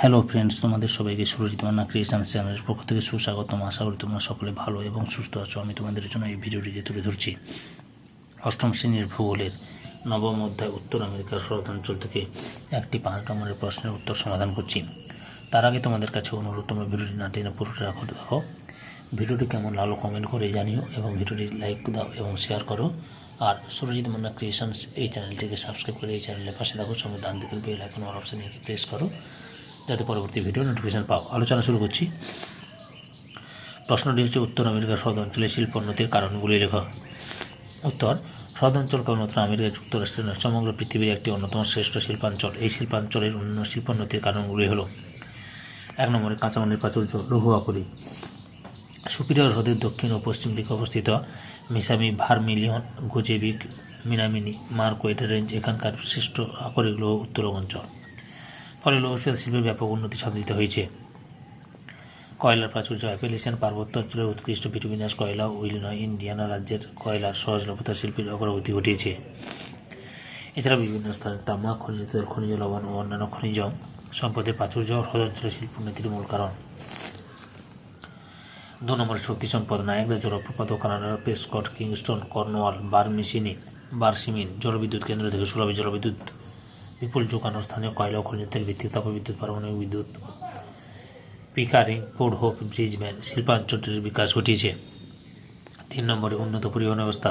Hello friends, তোমাদের সবাইকে Surajit Manna creation চ্যানেলের পক্ষ থেকে সুস্বাগতম। আশা করি তোমরা সকলে ভালো এবং সুস্থ আছো। আমি তোমাদের জন্য এই ভিডিওটিতে তুলে ধরছি অষ্টম শ্রেণীর ভূগোলের নবম অধ্যায় উত্তর আমেরিকার হ্রদাঞ্চল থেকে একটি 5 নম্বরের প্রশ্নের উত্তর সমাধান করছি। তার আগে তোমাদের কাছে অনুরোধ, তোমরা ভিডিওটি না টেনে পুরোটা দেখো। ভিডিওটি কেমন লাগলো কমেন্ট করে জানিও এবং ভিডিওটি লাইক দাও এবং শেয়ার করো। আর সুরজিৎ মান্না ক্রিয়েশনস এই চ্যানেলটিকে সাবস্ক্রাইব করে এই চ্যানেলের পাশে থাকো। সঙ্গে ডান দিকের বেল আইকন অল অপশানে প্রেস করো যাতে পরবর্তী ভিডিও নোটিফিকেশন পাও। আলোচনা শুরু করছি। প্রশ্নটি হচ্ছে, উত্তর আমেরিকার হ্রদ অঞ্চলে শিল্পোন্নতির কারণগুলি লেখা। উত্তর: হ্রদ অঞ্চল কেবলমাত্র আমেরিকা যুক্তরাষ্ট্রের নয়, সমগ্র পৃথিবীর একটি অন্যতম শ্রেষ্ঠ শিল্পাঞ্চল। এই শিল্পাঞ্চলের অন্য শিল্পোন্নতির কারণগুলি হল: 1 নম্বরে কাঁচামালের প্রাচুর্য, লৌহ আকরিক। সুপিরিয়র হ্রদের দক্ষিণ ও পশ্চিম দিকে অবস্থিত মিসামি, ভারমিলিয়ন, গোজেভিক, মিনামিনি, মার্কোয়েট রেঞ্জ এখানকার শ্রেষ্ঠ আকরিক লৌহ উত্তোলন অঞ্চল। ফলে লৌহ ইস্পাত শিল্পের ব্যাপক উন্নতি সাধিত হয়েছে। কয়লার প্রাচুর্য, অ্যাপালেচিয়ান পার্বত্য অঞ্চলের উৎকৃষ্ট বিটুমিনাস কয়লা ও ইলিনয়, ইন্ডিয়ানা রাজ্যের কয়লার সহজলভ্যতা শিল্পের অগ্রগতি ঘটিয়েছে। এছাড়া বিভিন্ন স্থানে তামা, খনিজ তেল, খনিজ লবণ ও অন্যান্য খনিজ সম্পদের প্রাচুর্য হ্রদ অঞ্চলের শিল্পোন্নতির মূল কারণ। 2 নম্বরে শক্তি সম্পদ, নায়াগ্রা জলপ্রপাত ও কানাডার প্রেসকট, কিংস্টন, কর্নওয়াল, বার্সিমিন জলবিদ্যুৎ কেন্দ্র থেকে সুলভে জলবিদ্যুৎ বিপুল যোগান, স্থানীয় কয়লা ও খনিজ তেল ভিত্তিক তাপবিদ্যুৎ, পারমাণবিক বিদ্যুৎ, পিকারিং, পোর্ট হোপ, ব্রিজবেন শিল্পাঞ্চলটির বিকাশ ঘটিয়েছে। 3 নম্বরে উন্নত পরিবহন ব্যবস্থা,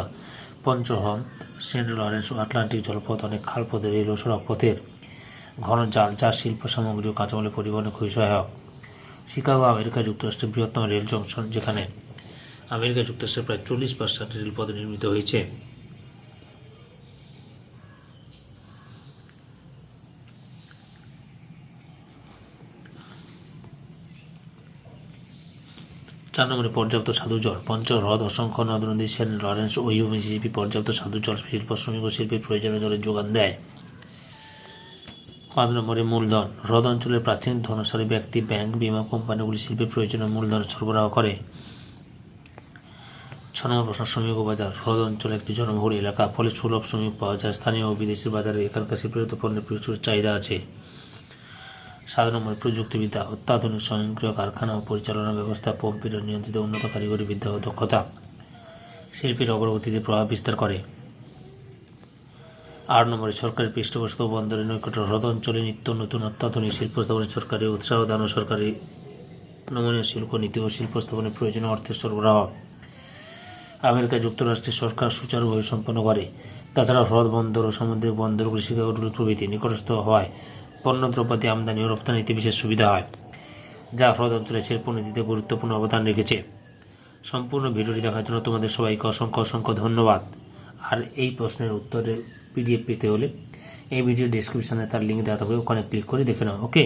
পঞ্চহ্রদ, সেন্ট লরেন্স ও আটলান্টিক জলপথ, অনেক খালপথে, রেল ও সড়ক পথের ঘন জাল, যা শিল্প সামগ্রী ও কাঁচামালের পরিবহনে খুবই সহায়ক। শিকাগো আমেরিকা যুক্তরাষ্ট্রের বৃহত্তম রেল জংশন, যেখানে আমেরিকা যুক্তরাষ্ট্রের প্রায় 40% রেলপথ নির্মিত হয়েছে। 4 নম্বরে পর্যাপ্ত সাধু জল, পঞ্চহ্রদ, অসংখ্য নদ নদী, সেন্ট লরেন্স ও মিসিসিপি পর্যাপ্ত সাধু জল শিল্প, শ্রমিক ও শিল্পের প্রয়োজনীয় জলের যোগান দেয়। 5 নম্বরে মূলধন, হ্রদ অঞ্চলের প্রাচীন ধনশালী ব্যক্তি, ব্যাংক, বীমা কোম্পানিগুলি শিল্পের প্রয়োজনীয় মূলধন সরবরাহ করে। 6 নম্বর প্রশ্ন, শ্রমিক ও বাজার, হ্রদ অঞ্চল একটি জনবহুল এলাকা, ফলে সুলভ শ্রমিক পাওয়া যায়। স্থানীয় ও বিদেশি বাজারে এখানকার শিল্পজাত পণ্যের প্রচুর চাহিদা আছে। 7 নম্বরে প্রযুক্তিবিদ্যা, অত্যাধুনিক স্বয়ংক্রিয় কারখানা ও পরিচালনা ব্যবস্থা, কম্পিউটার নিয়ন্ত্রিত উন্নত কারিগরি বিদ্যা ও দক্ষতা শিল্পের অগ্রগতিতে প্রভাব বিস্তার করে। 8 নম্বরে সরকারি পৃষ্ঠপোষকতা ও বন্দরের নৈকট্য, হ্রদ অঞ্চলে নিত্য নতুন অত্যাধুনিক শিল্প স্থাপনের সরকারি উৎসাহ দান ও সরকারি নমনীয় শিল্প নীতি ও শিল্প স্থাপনের প্রয়োজনীয় অর্থের সরবরাহ আমেরিকা যুক্তরাষ্ট্রের সরকার সুচারুভাবে সম্পন্ন করে। তাছাড়া হ্রদ বন্দর ও সামুদ্রিক বন্দরগুলি শিকাগো প্রভৃতি নিকটস্থ হওয়ায় পণ্যদ্রব্যাদি আমদানি ও রপ্তানিতে বিশেষ সুবিধা হয়, যা হ্রদ অঞ্চলের শিল্পনীতিতে গুরুত্বপূর্ণ অবদান রেখেছে। সম্পূর্ণ ভিডিওটি দেখার জন্য তোমাদের সবাইকে অসংখ্য অসংখ্য ধন্যবাদ। আর এই প্রশ্নের উত্তরে PDF পেতে হলে এই ভিডিও ডেসক্রিপশনে তার লিঙ্ক দেওয়া থাকবে, ওখানে ক্লিক করে দেখে নাও। ওকে।